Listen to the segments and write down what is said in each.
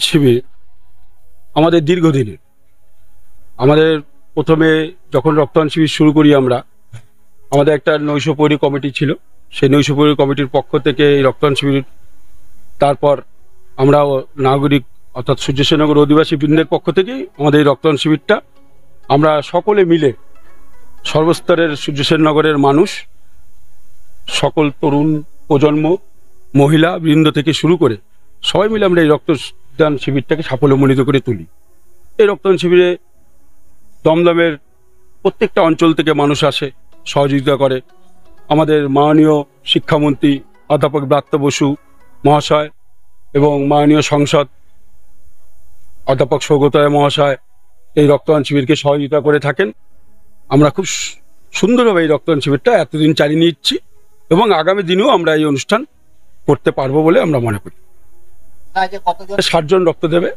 শিবির আমাদের দীর্ঘদিনের। আমাদের প্রথমে যখন রক্তদান শিবির শুরু করি আমাদের একটা নৈশপ্রহরী কমিটি ছিল। সেই নৈশপ্রহরী কমিটির পক্ষ থেকে এই রক্তদান শিবির, তারপর আমরা নাগরিক অর্থাৎ সূর্যসেননগর অধিবাসী বৃন্দের পক্ষ থেকেই আমাদের এই রক্তদান শিবিরটা আমরা সকলে মিলে সর্বস্তরের সূর্যসেননগরের মানুষ, সকল তরুণ প্রজন্ম, মহিলা বৃন্দ থেকে শুরু করে সবাই মিলে আমরা এই রক্তদান শিবিরটাকে সাফল্যমণ্ডিত করে তুলি। এই রক্তদান শিবিরে দমদমের প্রত্যেকটা অঞ্চল থেকে মানুষ আসে, সহযোগিতা করে। আমাদের মাননীয় শিক্ষামন্ত্রী অধ্যাপক ব্রাত্য বসু মহাশয় এবং মাননীয় সংসদ অধ্যাপক সৌগত রায় মহাশয় এই রক্তদান শিবিরকে সহযোগিতা করে থাকেন। আমরা খুব সুন্দরভাবে এই রক্তদান শিবিরটা এতদিন চালিয়ে নিচ্ছি এবং আগামী দিনেও আমরা এই অনুষ্ঠান করতে পারবো বলে আমরা মনে করি। 60 জন রক্ত দেবে।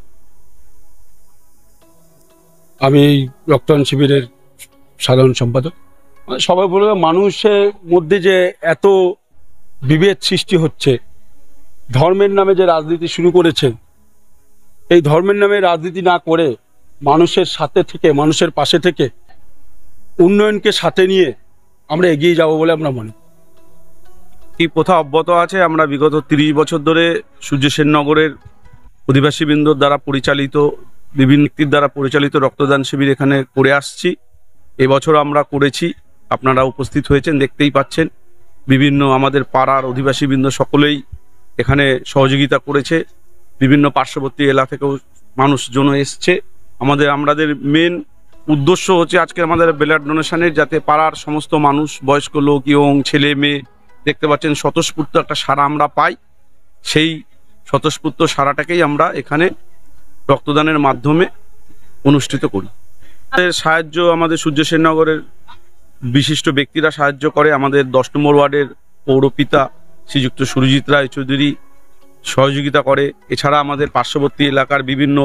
আমি এই রক্তদান শিবিরের সাধারণ সম্পাদক। সবাই বলবে, মানুষের মধ্যে যে এত বিভেদ সৃষ্টি হচ্ছে, ধর্মের নামে যে রাজনীতি শুরু করেছে, এই ধর্মের নামে রাজনীতি না করে মানুষের সাথে থেকে, মানুষের পাশে থেকে উন্নয়নকে সাথে নিয়ে আমরা এগিয়ে যাব বলে আমরা মনে করি। এই প্রথা অব্যাহত আছে। আমরা বিগত 30 বছর ধরে সূর্যসেননগরের অধিবাসীবৃন্দর দ্বারা পরিচালিত, বিভিন্ন ব্যক্তির দ্বারা পরিচালিত রক্তদান শিবির এখানে করে আসছি। এবছর আমরা করেছি, আপনারা উপস্থিত হয়েছেন, দেখতেই পাচ্ছেন। বিভিন্ন আমাদের পাড়ার অধিবাসীবৃন্দ সকলেই এখানে সহযোগিতা করেছে। বিভিন্ন পার্শ্ববর্তী এলাকা থেকেও মানুষজন এসছে। আমাদের মেন উদ্দেশ্য হচ্ছে আজকে আমাদের ব্লাড ডোনেশনের, যাতে পাড়ার সমস্ত মানুষ, বয়স্ক লোক, ইয়ং ছেলে মেয়ে, দেখতে পাচ্ছেন স্বতঃস্ফূর্ত একটা সাড়া আমরা পাই। সেই স্বতঃস্ফূর্ত সাড়াটাকেই আমরা এখানে রক্তদানের মাধ্যমে অনুষ্ঠিত করি। সাহায্য আমাদের সূর্যসেননগরের বিশিষ্ট ব্যক্তিরা সাহায্য করে। আমাদের 10 নম্বর ওয়ার্ডের পৌরপিতা শ্রীযুক্ত সুরজিৎ রায় চৌধুরী সহযোগিতা করে। এছাড়া আমাদের পার্শ্ববর্তী এলাকার বিভিন্ন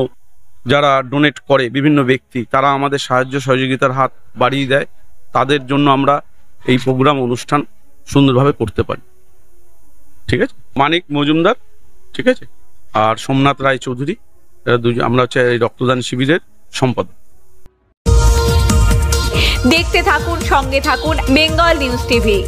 যারা ডোনেট করে বিভিন্ন ব্যক্তি, তারা আমাদের সাহায্য সহযোগিতার হাত বাড়িয়ে দেয়। তাদের জন্য আমরা এই প্রোগ্রাম অনুষ্ঠান সুন্দরভাবে করতে পারি। ঠিক আছে। মানিক মজুমদার, ঠিক আছে, আর সোমনাথ রায় চৌধুরী, আমরা হচ্ছে এই রক্তদান শিবিরের সম্পাদক। দেখতে থাকুন, সঙ্গে থাকুন বেঙ্গল নিউজ টিভি।